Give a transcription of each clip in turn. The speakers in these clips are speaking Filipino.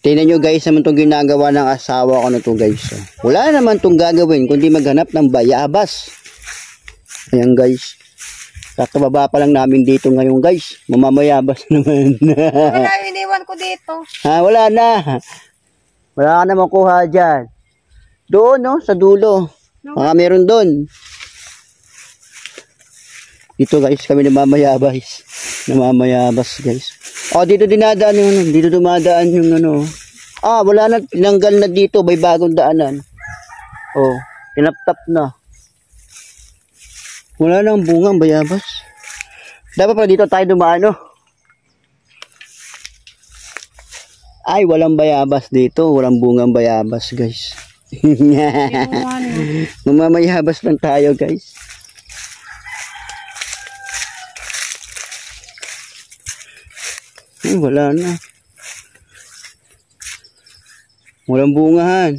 Tingnan nyo guys naman itong ginagawa ng asawa ko na to guys. Wala naman itong gagawin kundi maghanap ng bayabas. Ayan guys. Kakababa pa lang namin dito ngayon guys. Mamamayabas naman. Wala, iniwan ko dito. Ha, wala na. Wala ka na makuha dyan. Doon no, sa dulo. Baka meron doon. Dito guys kami namamayabas. Namamayabas guys. Oh, dito dinadaan yung ano. Dito dumadaan yung ano. Ah, wala na. Tinanggal na dito. May bagong daanan. Oh, tinaptap na. Wala nang bungang bayabas. Dapat pa dito tayo dumaan, no? Ay, walang bayabas dito. Walang bungang bayabas, guys. Mamamayabas lang tayo, guys. Ay, wala na. Walang bungahan.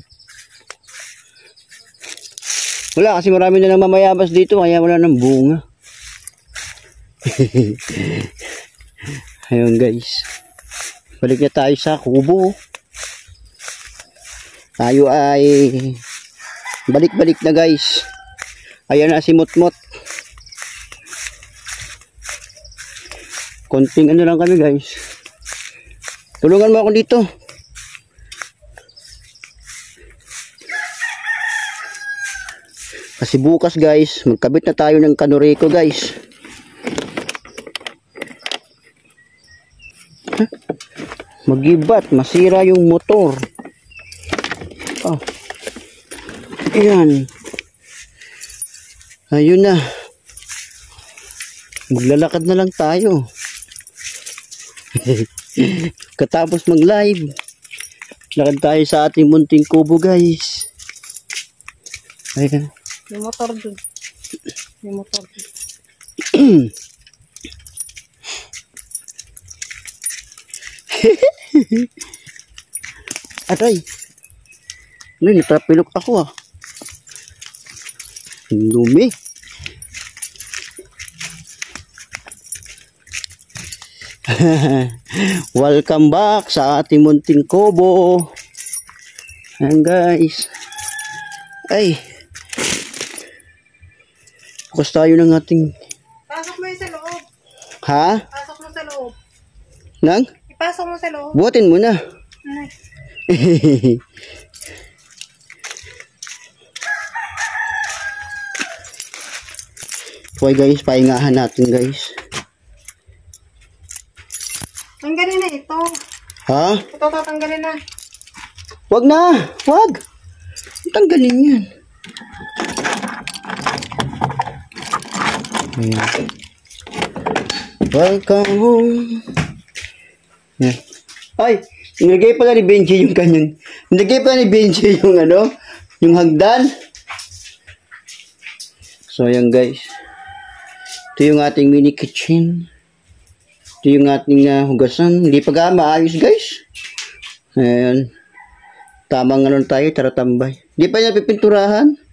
Wala kasi marami na mamayabas dito kaya wala nang bunga. Ayun guys. Balik na tayo sa kubo. Tayo ay balik-balik na guys. Ayan na si Mutmut. Konting ano lang kami guys. Tulungan mo ako dito. Kasi bukas guys, magkabit na tayo ng kanureko guys. Magibat, masira yung motor. Oh. Ayan. Ayun na. Maglalakad na lang tayo. Katapos mag-live, lakad tayo sa ating munting kubo guys. Ayan. May motor dun. May motor dun. Aray. Natapilok ako ah. Dumi. Welcome back sa ating munting kubo. Ayan guys. Ay. Bukas tayo ng ating... Pasok mo yung sa loob. Ha? Pasok mo sa loob. Nang? Ipasok mo sa loob. Buhatin mo na. Ay. Okay guys, pahingahan natin guys. Tanggalin na ito. Ha? Ito tatanggalin na. Wag na! Wag! Tanggalin yan. Ayan. Welcome home. Ayan. Ay! Nilagay pala ni Benji yung kanyang... Nilagay pala ni Benji yung ano? Yung hagdan. So ayan guys. Ito yung ating mini kitchen. Ito yung ating hugasan. Hindi pa maayos guys. Ayan. Tamang ano tayo, taratambay. Hindi pa niya pipinturahan.